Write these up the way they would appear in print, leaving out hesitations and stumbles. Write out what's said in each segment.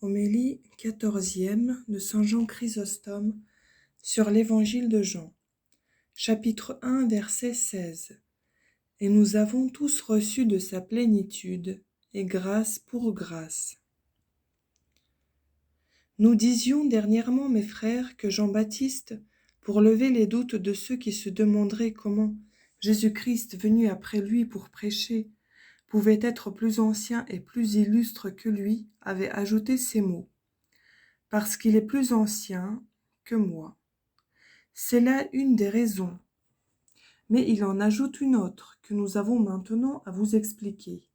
Homélie 14e de Saint Jean Chrysostome sur l'Évangile de Jean, chapitre 1, verset 16. Et nous avons tous reçu de sa plénitude, et grâce pour grâce. Nous disions dernièrement, mes frères, que Jean-Baptiste, pour lever les doutes de ceux qui se demanderaient comment Jésus-Christ, venu après lui pour prêcher, pouvait être plus ancien et plus illustre que lui, avait ajouté ces mots. Parce qu'il est plus ancien que moi. C'est là une des raisons. Mais il en ajoute une autre que nous avons maintenant à vous expliquer.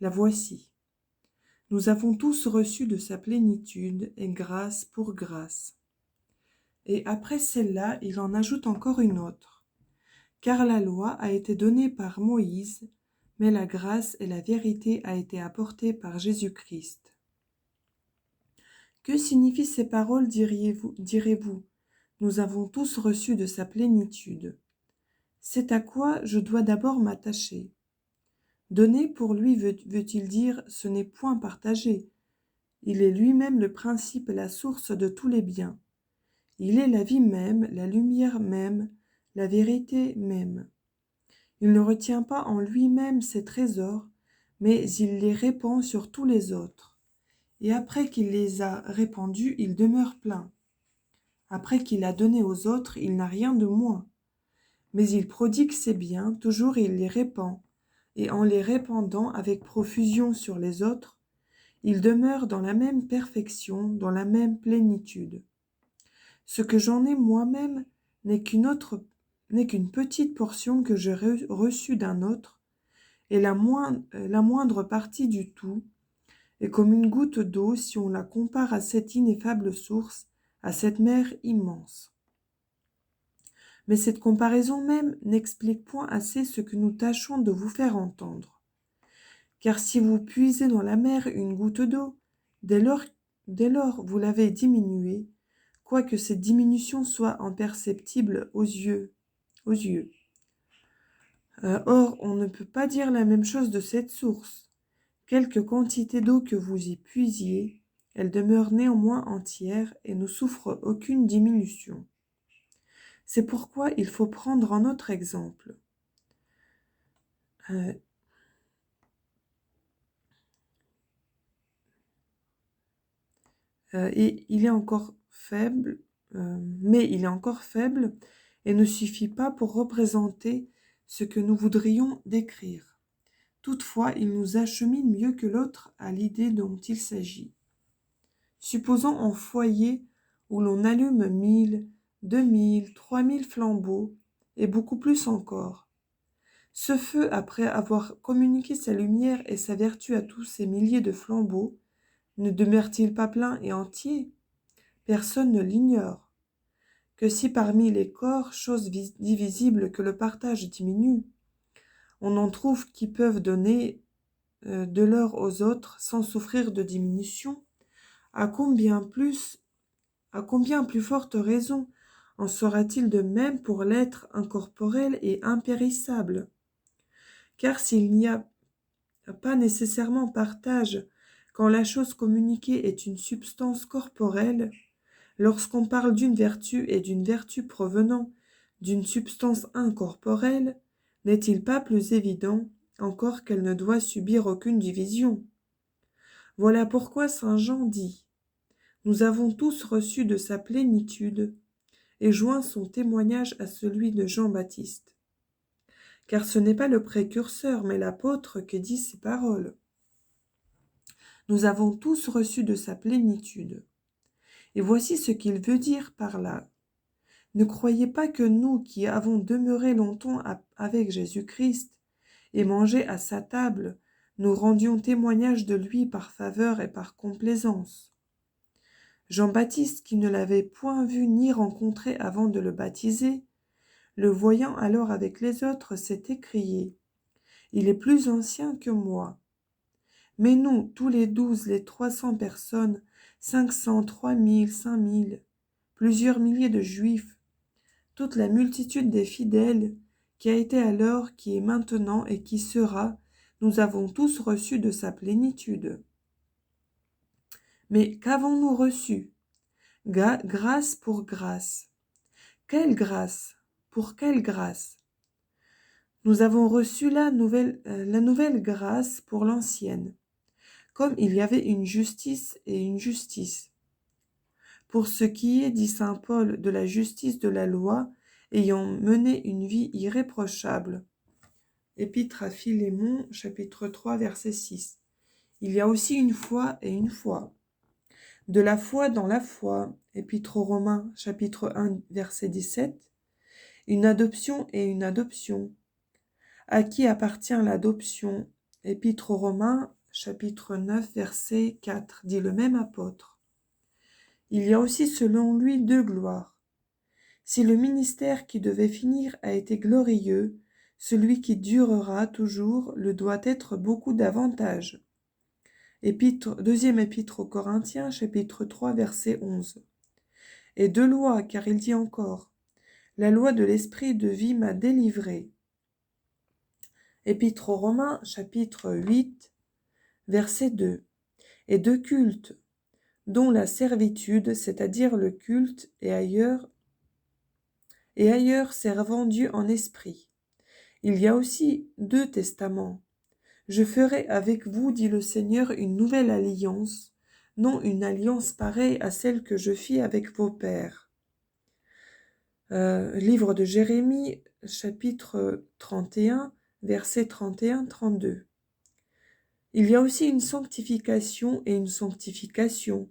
La voici. Nous avons tous reçu de sa plénitude et grâce pour grâce. Et après celle-là, il en ajoute encore une autre. Car la loi a été donnée par Moïse, mais la grâce et la vérité a été apportée par Jésus-Christ. Que signifient ces paroles, direz-vous? Nous avons tous reçu de sa plénitude. C'est à quoi je dois d'abord m'attacher. Donner pour lui veut-il dire ce n'est point partagé. Il est lui-même le principe et la source de tous les biens. Il est la vie même, la lumière même, la vérité même. Il ne retient pas en lui-même ses trésors, mais il les répand sur tous les autres. Et après qu'il les a répandus, il demeure plein. Après qu'il a donné aux autres, il n'a rien de moins. Mais il prodigue ses biens, toujours il les répand, et en les répandant avec profusion sur les autres, il demeure dans la même perfection, dans la même plénitude. Ce que j'en ai moi-même n'est qu'une petite portion que j'ai reçue d'un autre, et la moindre partie du tout, est comme une goutte d'eau si on la compare à cette ineffable source, à cette mer immense. Mais cette comparaison même n'explique point assez ce que nous tâchons de vous faire entendre. Car si vous puisez dans la mer une goutte d'eau, dès lors vous l'avez diminuée, quoique cette diminution soit imperceptible aux yeux. Or, on ne peut pas dire la même chose de cette source. Quelque quantité d'eau que vous y puisiez, elle demeure néanmoins entière et ne souffre aucune diminution. C'est pourquoi il faut prendre un autre exemple. Et il est encore faible, mais il est encore faible et ne suffit pas pour représenter ce que nous voudrions décrire. Toutefois, il nous achemine mieux que l'autre à l'idée dont il s'agit. Supposons un foyer où l'on allume 1000, 2000, 3000 flambeaux, et beaucoup plus encore. Ce feu, après avoir communiqué sa lumière et sa vertu à tous ces milliers de flambeaux, ne demeure-t-il pas plein et entier? Personne ne l'ignore. Que si parmi les corps, chose divisible que le partage diminue, on en trouve qui peuvent donner de l'or aux autres sans souffrir de diminution, à combien plus forte raison en sera-t-il de même pour l'être incorporel et impérissable? Car s'il n'y a pas nécessairement partage quand la chose communiquée est une substance corporelle, lorsqu'on parle d'une vertu et d'une vertu provenant d'une substance incorporelle, n'est-il pas plus évident encore qu'elle ne doit subir aucune division? Voilà pourquoi saint Jean dit « Nous avons tous reçu de sa plénitude » et joint son témoignage à celui de Jean-Baptiste. Car ce n'est pas le précurseur, mais l'apôtre qui dit ces paroles. Nous avons tous reçu de sa plénitude. Et voici ce qu'il veut dire par là. Ne croyez pas que nous qui avons demeuré longtemps avec Jésus-Christ et mangé à sa table, nous rendions témoignage de lui par faveur et par complaisance. Jean-Baptiste, qui ne l'avait point vu ni rencontré avant de le baptiser, le voyant alors avec les autres, s'est écrié « Il est plus ancien que moi ». Mais nous, tous les 12, les 300 personnes, 500, 3000, 5000, plusieurs milliers de Juifs, toute la multitude des fidèles, qui a été alors, qui est maintenant et qui sera, nous avons tous reçu de sa plénitude. Mais qu'avons-nous reçu? Grâce pour grâce. Quelle grâce? Pour quelle grâce? Nous avons reçu la nouvelle grâce pour l'ancienne, comme il y avait une justice et une justice. Pour ce qui est, dit saint Paul, de la justice de la loi, ayant mené une vie irréprochable. Épître à Philémon, chapitre 3, verset 6. Il y a aussi une foi et une foi. De la foi dans la foi, Épître aux Romains, chapitre 1, verset 17. Une adoption et une adoption. À qui appartient l'adoption? Épître aux Romains, chapitre 9, verset 4, dit le même apôtre. Il y a aussi selon lui deux gloires. Si le ministère qui devait finir a été glorieux, celui qui durera toujours le doit être beaucoup davantage. Deuxième épître aux Corinthiens, chapitre 3, verset 11. Et deux lois, car il dit encore, la loi de l'esprit de vie m'a délivré. Épître aux Romains, chapitre 8, verset 2. Et deux cultes, dont la servitude, c'est-à-dire le culte, et ailleurs servant Dieu en esprit. Il y a aussi deux testaments. Je ferai avec vous, dit le Seigneur, une nouvelle alliance, non une alliance pareille à celle que je fis avec vos pères. Livre de Jérémie, chapitre 31, versets 31-32. Il y a aussi une sanctification et une sanctification,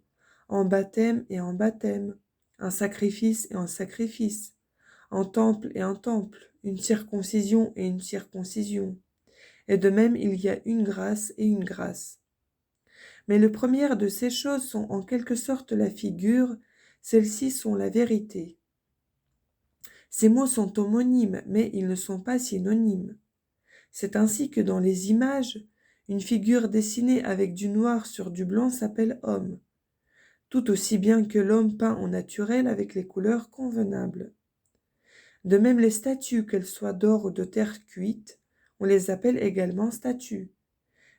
en baptême et en baptême, un sacrifice et un sacrifice, un temple et un temple, une circoncision et une circoncision. Et de même, il y a une grâce et une grâce. Mais les premières de ces choses sont en quelque sorte la figure, celles-ci sont la vérité. Ces mots sont homonymes, mais ils ne sont pas synonymes. C'est ainsi que dans les images, une figure dessinée avec du noir sur du blanc s'appelle homme, tout aussi bien que l'homme peint en naturel avec les couleurs convenables. De même les statues, qu'elles soient d'or ou de terre cuite, on les appelle également statues.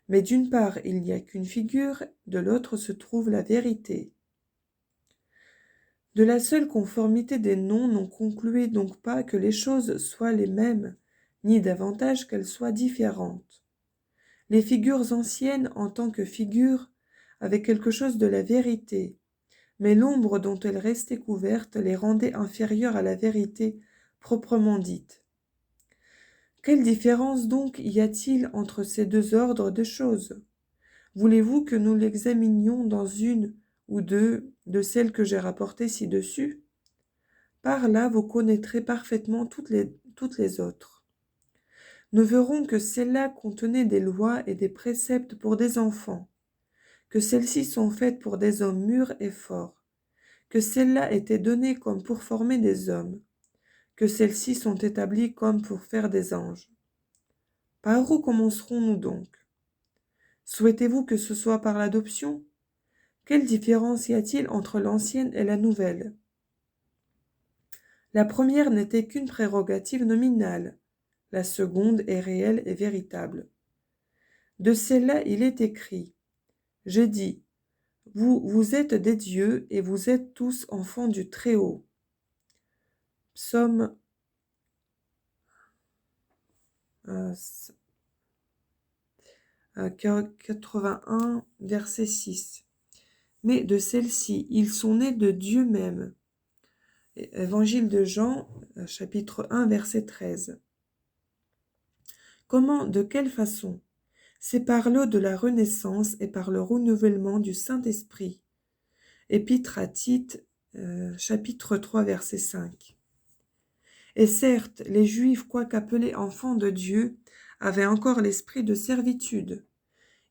Mais d'une part, il n'y a qu'une figure, de l'autre se trouve la vérité. De la seule conformité des noms, n'en concluez donc pas que les choses soient les mêmes, ni davantage qu'elles soient différentes. Les figures anciennes, en tant que figures, avaient quelque chose de la vérité, mais l'ombre dont elles restaient couvertes les rendait inférieures à la vérité proprement dite. Quelle différence donc y a-t-il entre ces deux ordres de choses? Voulez-vous que nous l'examinions dans une ou deux de celles que j'ai rapportées ci-dessus? Par là, vous connaîtrez parfaitement toutes les autres. Nous verrons que celles-là contenaient des lois et des préceptes pour des enfants, que celles-ci sont faites pour des hommes mûrs et forts, que celles-là étaient données comme pour former des hommes, que celles-ci sont établies comme pour faire des anges. Par où commencerons-nous donc? Souhaitez-vous que ce soit par l'adoption? Quelle différence y a-t-il entre l'ancienne et la nouvelle? La première n'était qu'une prérogative nominale, la seconde est réelle et véritable. De celle-là, il est écrit, « J'ai dit, vous êtes des dieux et vous êtes tous enfants du Très-Haut. » Psaume 81, verset 6. Mais de celle-ci, ils sont nés de Dieu même. Évangile de Jean, chapitre 1, verset 13. Comment, de quelle façon? C'est par l'eau de la renaissance et par le renouvellement du Saint-Esprit. Épître à Tite, chapitre 3, verset 5. Et certes, les Juifs, quoiqu'appelés enfants de Dieu, avaient encore l'esprit de servitude.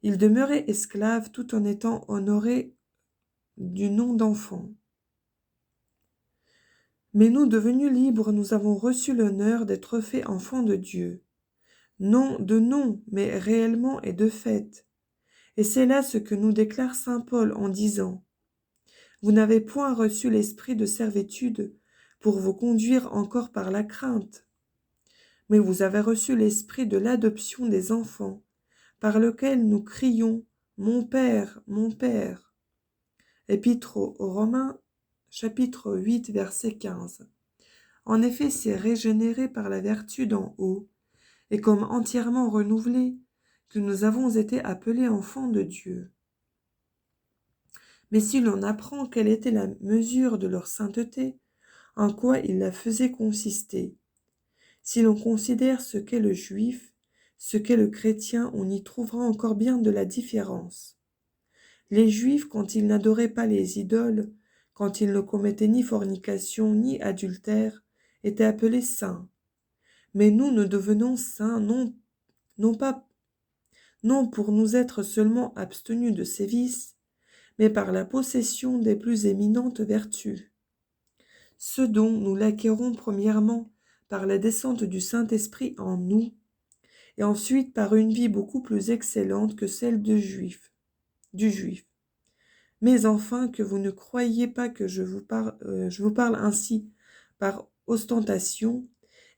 Ils demeuraient esclaves tout en étant honorés du nom d'enfants. Mais nous, devenus libres, nous avons reçu l'honneur d'être faits enfants de Dieu. Non de nom, mais réellement et de fait. Et c'est là ce que nous déclare saint Paul en disant « Vous n'avez point reçu l'esprit de servitude pour vous conduire encore par la crainte, mais vous avez reçu l'esprit de l'adoption des enfants, par lequel nous crions « Mon Père, mon Père ». Épître aux Romains, chapitre 8, verset 15. En effet, c'est régénéré par la vertu d'en haut, et comme entièrement renouvelé, que nous avons été appelés enfants de Dieu. Mais si l'on apprend quelle était la mesure de leur sainteté, en quoi il la faisait consister, si l'on considère ce qu'est le juif, ce qu'est le chrétien, on y trouvera encore bien de la différence. Les Juifs, quand ils n'adoraient pas les idoles, quand ils ne commettaient ni fornication ni adultère, étaient appelés saints. Mais nous devenons saints non pour nous être seulement abstenus de ces vices, mais par la possession des plus éminentes vertus. Ce dont nous l'acquérons premièrement par la descente du Saint-Esprit en nous, et ensuite par une vie beaucoup plus excellente que celle du juif. Mais enfin, que vous ne croyiez pas que je vous parle ainsi par ostentation,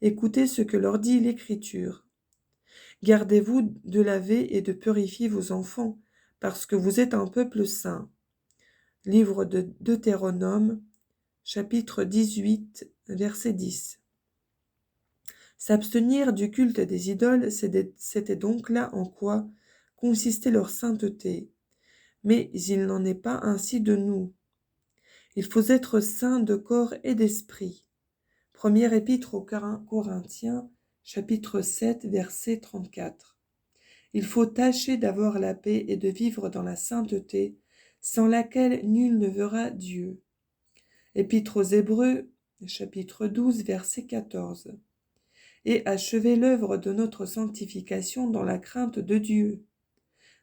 écoutez ce que leur dit l'Écriture. Gardez-vous de laver et de purifier vos enfants, parce que vous êtes un peuple saint. Livre de Deutéronome, chapitre 18, verset 10. S'abstenir du culte des idoles, c'était donc là en quoi consistait leur sainteté. Mais il n'en est pas ainsi de nous. Il faut être saint de corps et d'esprit. Première épître aux Corinthiens, chapitre 7, verset 34. Il faut tâcher d'avoir la paix et de vivre dans la sainteté, sans laquelle nul ne verra Dieu. Épître aux Hébreux, chapitre 12, verset 14. Et achever l'œuvre de notre sanctification dans la crainte de Dieu.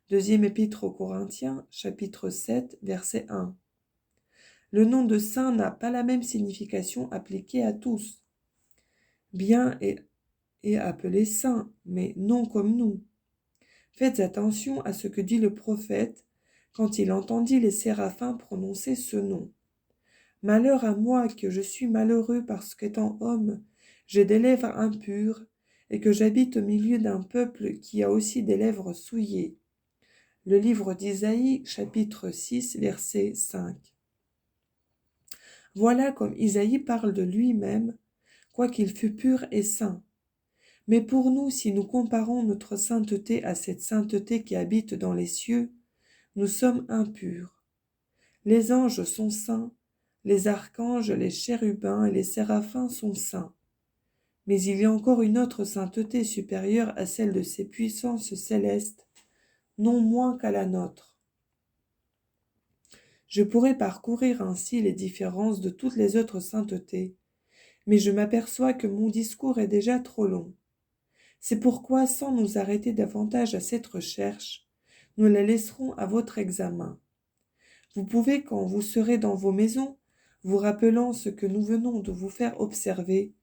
Deuxième épître aux Corinthiens, chapitre 7, verset 1. Le nom de saint n'a pas la même signification appliquée à tous. Bien est appelé saint, mais non comme nous. Faites attention à ce que dit le prophète quand il entendit les séraphins prononcer ce nom. Malheur à moi que je suis malheureux parce qu'étant homme, j'ai des lèvres impures et que j'habite au milieu d'un peuple qui a aussi des lèvres souillées. Le livre d'Isaïe, chapitre 6, verset 5. Voilà comme Isaïe parle de lui-même, quoiqu'il fût pur et saint. Mais pour nous, si nous comparons notre sainteté à cette sainteté qui habite dans les cieux, nous sommes impurs. Les anges sont saints, les archanges, les chérubins et les séraphins sont saints. Mais il y a encore une autre sainteté supérieure à celle de ces puissances célestes, non moins qu'à la nôtre. Je pourrais parcourir ainsi les différences de toutes les autres saintetés, mais je m'aperçois que mon discours est déjà trop long. C'est pourquoi, sans nous arrêter davantage à cette recherche, nous la laisserons à votre examen. Vous pouvez, quand vous serez dans vos maisons, vous rappelant ce que nous venons de vous faire observer,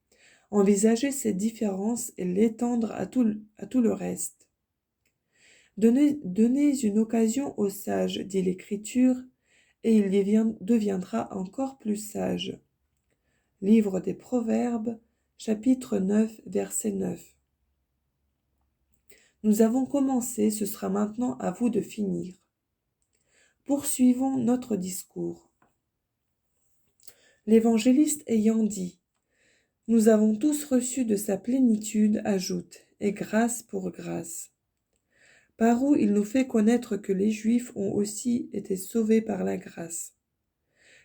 envisager ces différences et l'étendre à tout le reste. Donnez une occasion aux sages, dit l'Écriture, et il deviendra encore plus sage. Livre des Proverbes, chapitre 9, verset 9. Nous avons commencé, ce sera maintenant à vous de finir. Poursuivons notre discours. L'évangéliste ayant dit « Nous avons tous reçu de sa plénitude » ajoute « et grâce pour grâce ». Par où il nous fait connaître que les Juifs ont aussi été sauvés par la grâce.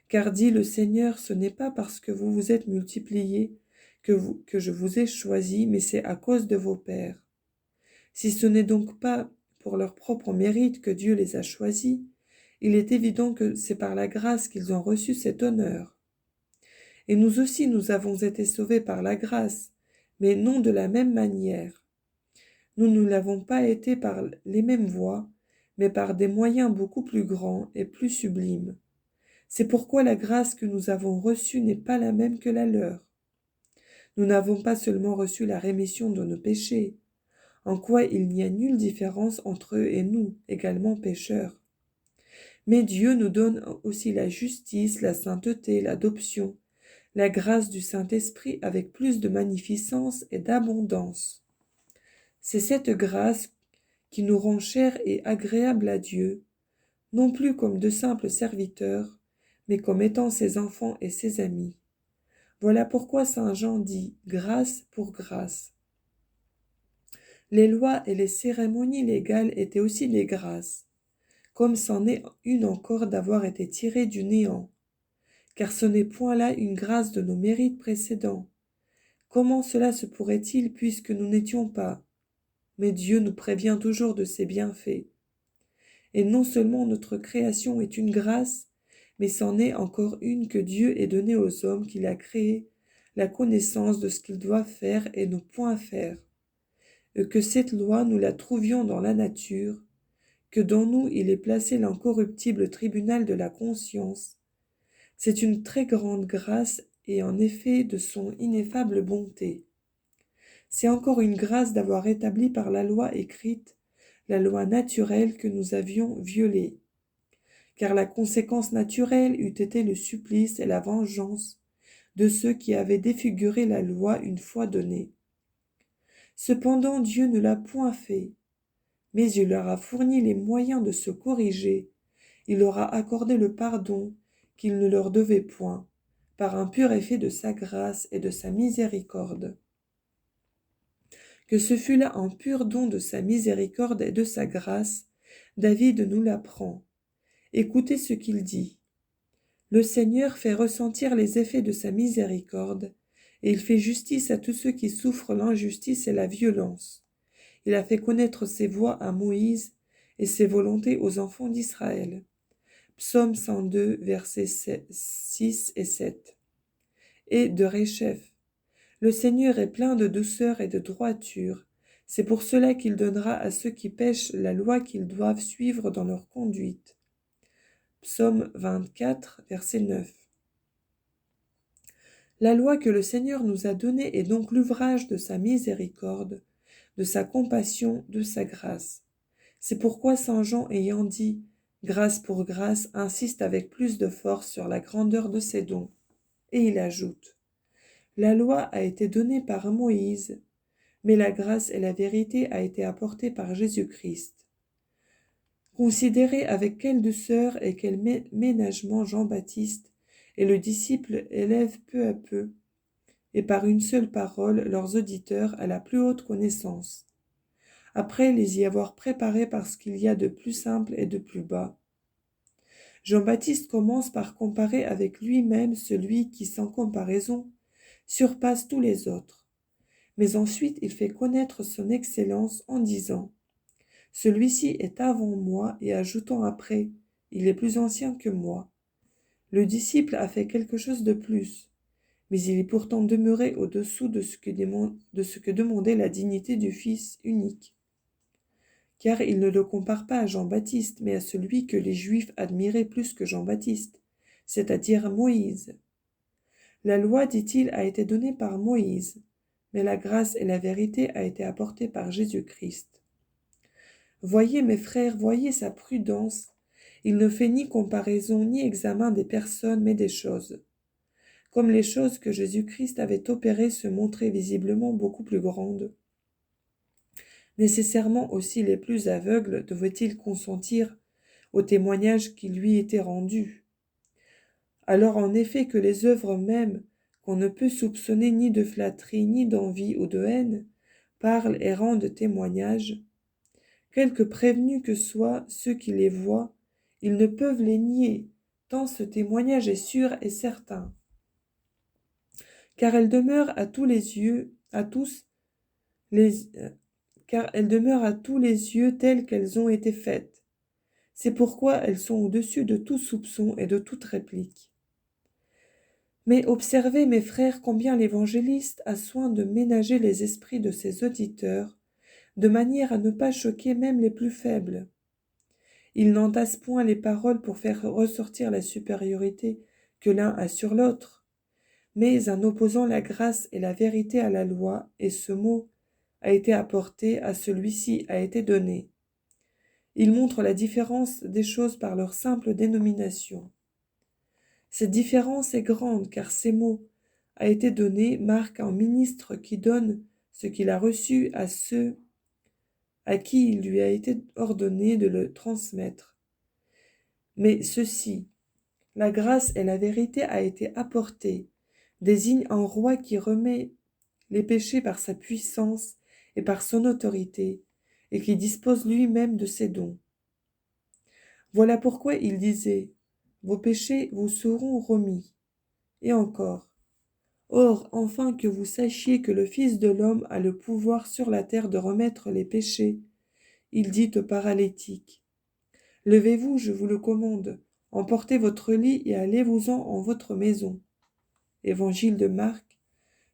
Car dit le Seigneur, ce n'est pas parce que vous vous êtes multipliés que je vous ai choisis, mais c'est à cause de vos pères. Si ce n'est donc pas pour leur propre mérite que Dieu les a choisis, il est évident que c'est par la grâce qu'ils ont reçu cet honneur. Et nous aussi nous avons été sauvés par la grâce, mais non de la même manière. Nous ne l'avons pas été par les mêmes voies, mais par des moyens beaucoup plus grands et plus sublimes. C'est pourquoi la grâce que nous avons reçue n'est pas la même que la leur. Nous n'avons pas seulement reçu la rémission de nos péchés, en quoi il n'y a nulle différence entre eux et nous, également pécheurs. Mais Dieu nous donne aussi la justice, la sainteté, l'adoption, la grâce du Saint-Esprit avec plus de magnificence et d'abondance. C'est cette grâce qui nous rend chers et agréables à Dieu, non plus comme de simples serviteurs, mais comme étant ses enfants et ses amis. Voilà pourquoi Saint Jean dit « grâce pour grâce ». Les lois et les cérémonies légales étaient aussi des grâces, comme c'en est une encore d'avoir été tirée du néant. Car ce n'est point là une grâce de nos mérites précédents. Comment cela se pourrait-il puisque nous n'étions pas? Mais Dieu nous prévient toujours de ses bienfaits. Et non seulement notre création est une grâce, mais c'en est encore une que Dieu ait donnée aux hommes qu'il a créés, la connaissance de ce qu'ils doivent faire et ne point faire. Et que cette loi nous la trouvions dans la nature, que dans nous il ait placé l'incorruptible tribunal de la conscience. C'est une très grande grâce et en effet de son ineffable bonté. C'est encore une grâce d'avoir établi par la loi écrite la loi naturelle que nous avions violée, car la conséquence naturelle eût été le supplice et la vengeance de ceux qui avaient défiguré la loi une fois donnée. Cependant Dieu ne l'a point fait, mais il leur a fourni les moyens de se corriger, il leur a accordé le pardon qu'il ne leur devait point, par un pur effet de sa grâce et de sa miséricorde. Que ce fût là un pur don de sa miséricorde et de sa grâce, David nous l'apprend. Écoutez ce qu'il dit. Le Seigneur fait ressentir les effets de sa miséricorde, et il fait justice à tous ceux qui souffrent l'injustice et la violence. Il a fait connaître ses voies à Moïse et ses volontés aux enfants d'Israël. Psaume 102, versets 6 et 7. Et de Réchef. Le Seigneur est plein de douceur et de droiture. C'est pour cela qu'il donnera à ceux qui pêchent la loi qu'ils doivent suivre dans leur conduite. Psaume 24, verset 9. La loi que le Seigneur nous a donnée est donc l'ouvrage de sa miséricorde, de sa compassion, de sa grâce. C'est pourquoi Saint Jean, ayant dit « grâce pour grâce », insiste avec plus de force sur la grandeur de ses dons. Et il ajoute « La loi a été donnée par Moïse, mais la grâce et la vérité a été apportée par Jésus-Christ. » Considérez avec quelle douceur et quel ménagement Jean-Baptiste et le disciple élèvent peu à peu, et par une seule parole, leurs auditeurs à la plus haute connaissance, après les y avoir préparés par ce qu'il y a de plus simple et de plus bas. Jean-Baptiste commence par comparer avec lui-même celui qui, sans comparaison, surpasse tous les autres. Mais ensuite il fait connaître son excellence en disant « Celui-ci est avant moi » et ajoutant après « Il est plus ancien que moi ». Le disciple a fait quelque chose de plus, mais il est pourtant demeuré au-dessous de ce que demandait la dignité du Fils unique. Car il ne le compare pas à Jean-Baptiste, mais à celui que les Juifs admiraient plus que Jean-Baptiste, c'est-à-dire Moïse. La loi, dit-il, a été donnée par Moïse, mais la grâce et la vérité a été apportée par Jésus-Christ. Voyez, mes frères, voyez sa prudence. Il ne fait ni comparaison ni examen des personnes, mais des choses. Comme les choses que Jésus-Christ avait opérées se montraient visiblement beaucoup plus grandes. Nécessairement aussi les plus aveugles devaient-ils consentir au témoignage qui lui était rendu. Alors en effet que les œuvres mêmes, qu'on ne peut soupçonner ni de flatterie, ni d'envie ou de haine, parlent et rendent témoignage, quelque prévenus que soient ceux qui les voient, ils ne peuvent les nier, tant ce témoignage est sûr et certain. Car elles demeurent à tous les yeux, car elles demeurent à tous les yeux telles qu'elles ont été faites. C'est pourquoi elles sont au-dessus de tout soupçon et de toute réplique. Mais observez, mes frères, combien l'évangéliste a soin de ménager les esprits de ses auditeurs, de manière à ne pas choquer même les plus faibles. Il n'entasse point les paroles pour faire ressortir la supériorité que l'un a sur l'autre, mais en opposant la grâce et la vérité à la loi, et ce mot a été apporté, à celui-ci a été donné. Il montre la différence des choses par leur simple dénomination. Cette différence est grande, car ces mots a été donné marquent un ministre qui donne ce qu'il a reçu à ceux à qui il lui a été ordonné de le transmettre. Mais ceci, la grâce et la vérité a été apportée, désigne un roi qui remet les péchés par sa puissance et par son autorité, et qui dispose lui-même de ses dons. Voilà pourquoi il disait, vos péchés vous seront remis. Et encore, or, enfin que vous sachiez que le Fils de l'homme a le pouvoir sur la terre de remettre les péchés, il dit au paralytique, levez-vous, je vous le commande, emportez votre lit et allez-vous-en en votre maison. Évangile de Marc,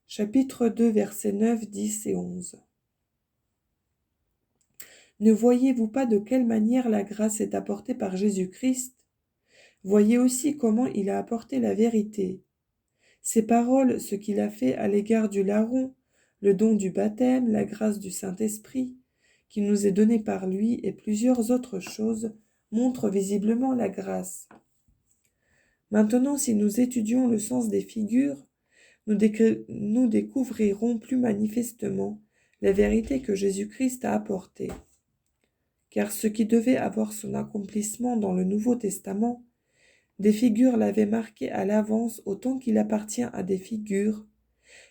chapitre 2, versets 9, 10 et 11. Ne voyez-vous pas de quelle manière la grâce est apportée par Jésus-Christ? Voyez aussi comment il a apporté la vérité. Ces paroles, ce qu'il a fait à l'égard du larron, le don du baptême, la grâce du Saint-Esprit, qui nous est donnée par lui, et plusieurs autres choses, montrent visiblement la grâce. Maintenant, si nous étudions le sens des figures, nous découvrirons plus manifestement la vérité que Jésus-Christ a apportée. Car ce qui devait avoir son accomplissement dans le Nouveau Testament, des figures l'avaient marqué à l'avance autant qu'il appartient à des figures,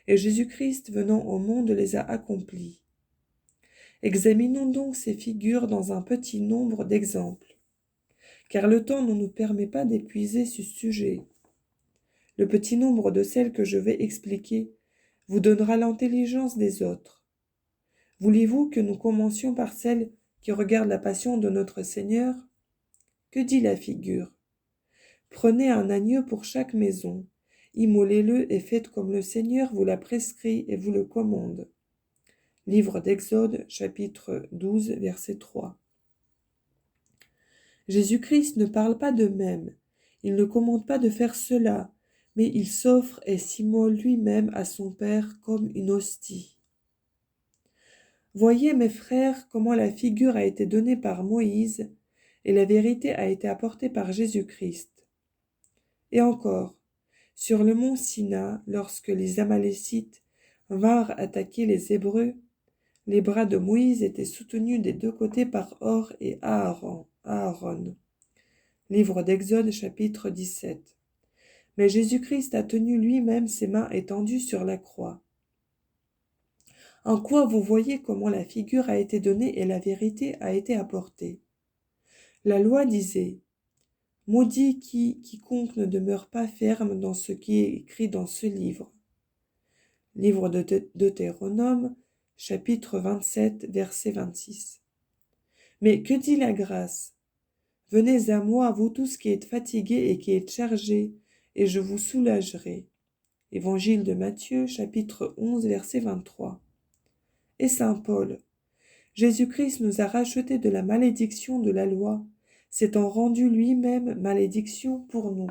et Jésus-Christ venant au monde les a accomplies. Examinons donc ces figures dans un petit nombre d'exemples, car le temps ne nous permet pas d'épuiser ce sujet. Le petit nombre de celles que je vais expliquer vous donnera l'intelligence des autres. Voulez-vous que nous commencions par celle qui regarde la passion de notre Seigneur? Que dit la figure? Prenez un agneau pour chaque maison, immolez-le et faites comme le Seigneur vous l'a prescrit et vous le commande. Livre d'Exode, chapitre 12, verset 3. Jésus-Christ ne parle pas de même, il ne commande pas de faire cela, mais il s'offre et s'immole lui-même à son Père comme une hostie. Voyez, mes frères, comment la figure a été donnée par Moïse et la vérité a été apportée par Jésus-Christ. Et encore, sur le mont Sina, lorsque les Amalécites vinrent attaquer les Hébreux, les bras de Moïse étaient soutenus des deux côtés par Hor et Aaron. Livre d'Exode, chapitre 17. Mais Jésus-Christ a tenu lui-même ses mains étendues sur la croix. En quoi vous voyez comment la figure a été donnée et la vérité a été apportée. La loi disait, « Maudit quiconque ne demeure pas ferme dans ce qui est écrit dans ce livre. » Livre de Deutéronome, chapitre 27, verset 26. Mais que dit la grâce? Venez à moi, vous tous qui êtes fatigués et qui êtes chargés, et je vous soulagerai. Évangile de Matthieu, chapitre 11, verset 23. Et saint Paul, Jésus-Christ nous a rachetés de la malédiction de la loi, s'étant rendu lui-même malédiction pour nous.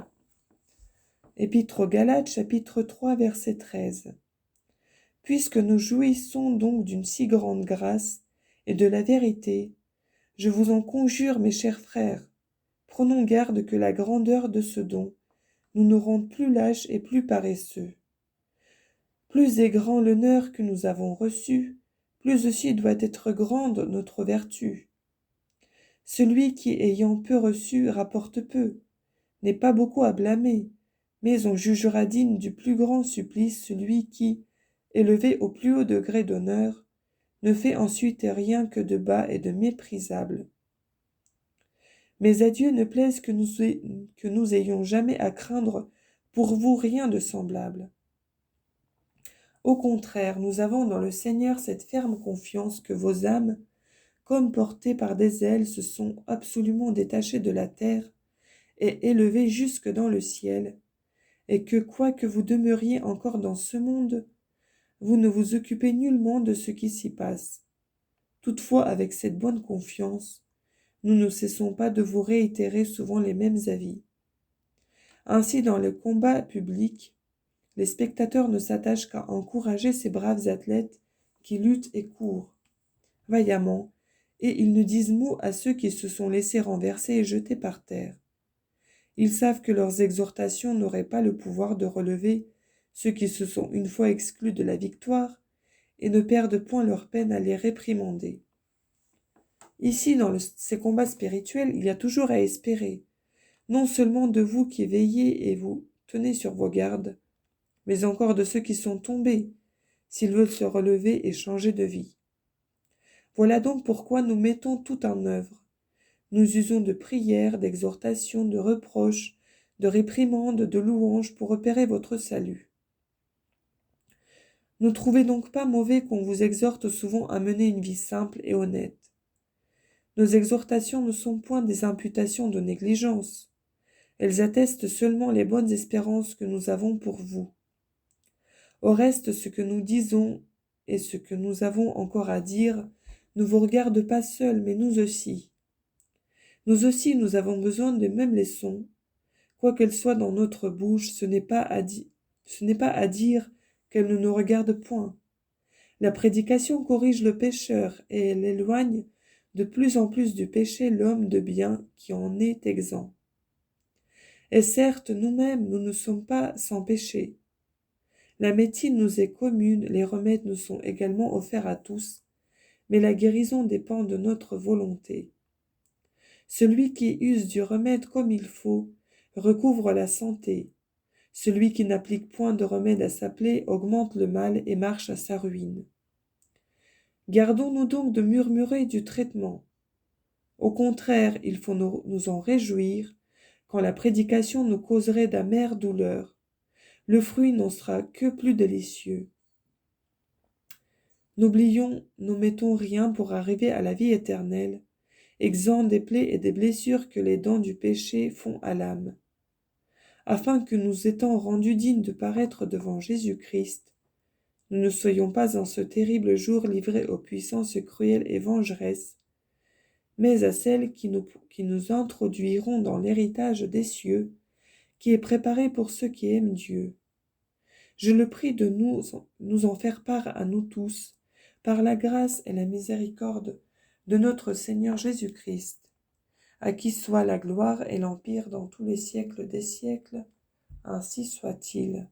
Épître aux Galates, chapitre 3, verset 13. Puisque nous jouissons donc d'une si grande grâce et de la vérité, je vous en conjure, mes chers frères, prenons garde que la grandeur de ce don nous ne rende plus lâches et plus paresseux. Plus est grand l'honneur que nous avons reçu, plus aussi doit être grande notre vertu. Celui qui, ayant peu reçu, rapporte peu, n'est pas beaucoup à blâmer, mais on jugera digne du plus grand supplice celui qui, élevé au plus haut degré d'honneur, ne fait ensuite rien que de bas et de méprisable. Mais à Dieu ne plaise que nous ayons jamais à craindre pour vous rien de semblable. Au contraire, nous avons dans le Seigneur cette ferme confiance que vos âmes, comme portées par des ailes, se sont absolument détachées de la terre et élevées jusque dans le ciel, et que, quoique vous demeuriez encore dans ce monde, vous ne vous occupez nullement de ce qui s'y passe. Toutefois, avec cette bonne confiance, nous ne cessons pas de vous réitérer souvent les mêmes avis. Ainsi, dans le combat public, les spectateurs ne s'attachent qu'à encourager ces braves athlètes qui luttent et courent vaillamment, et ils ne disent mot à ceux qui se sont laissés renverser et jeter par terre. Ils savent que leurs exhortations n'auraient pas le pouvoir de relever ceux qui se sont une fois exclus de la victoire, et ne perdent point leur peine à les réprimander. Ici, dans ces combats spirituels, il y a toujours à espérer, non seulement de vous qui veillez et vous tenez sur vos gardes, mais encore de ceux qui sont tombés, s'ils veulent se relever et changer de vie. Voilà donc pourquoi nous mettons tout en œuvre. Nous usons de prières, d'exhortations, de reproches, de réprimandes, de louanges pour opérer votre salut. Ne trouvez donc pas mauvais qu'on vous exhorte souvent à mener une vie simple et honnête. Nos exhortations ne sont point des imputations de négligence. Elles attestent seulement les bonnes espérances que nous avons pour vous. Au reste, ce que nous disons et ce que nous avons encore à dire ne vous regarde pas seuls, mais nous aussi. Nous aussi, nous avons besoin des mêmes leçons. Quoi qu'elles soient dans notre bouche, ce n'est pas à dire qu'elles ne nous regardent point. La prédication corrige le pécheur et elle éloigne de plus en plus du péché l'homme de bien qui en est exempt. Et certes, nous-mêmes, nous ne sommes pas sans péché. La médecine nous est commune, les remèdes nous sont également offerts à tous, mais la guérison dépend de notre volonté. Celui qui use du remède comme il faut recouvre la santé. Celui qui n'applique point de remède à sa plaie augmente le mal et marche à sa ruine. Gardons-nous donc de murmurer du traitement. Au contraire, il faut nous en réjouir quand la prédication nous causerait d'amères douleurs. Le fruit n'en sera que plus délicieux. N'omettons rien pour arriver à la vie éternelle, exempt des plaies et des blessures que les dents du péché font à l'âme. Afin que nous étant rendus dignes de paraître devant Jésus-Christ, nous ne soyons pas en ce terrible jour livrés aux puissances cruelles et vengeresses, mais à celles qui nous introduiront dans l'héritage des cieux, qui est préparé pour ceux qui aiment Dieu. Je le prie de nous en faire part à nous tous, par la grâce et la miséricorde de notre Seigneur Jésus-Christ, à qui soit la gloire et l'empire dans tous les siècles des siècles, ainsi soit-il.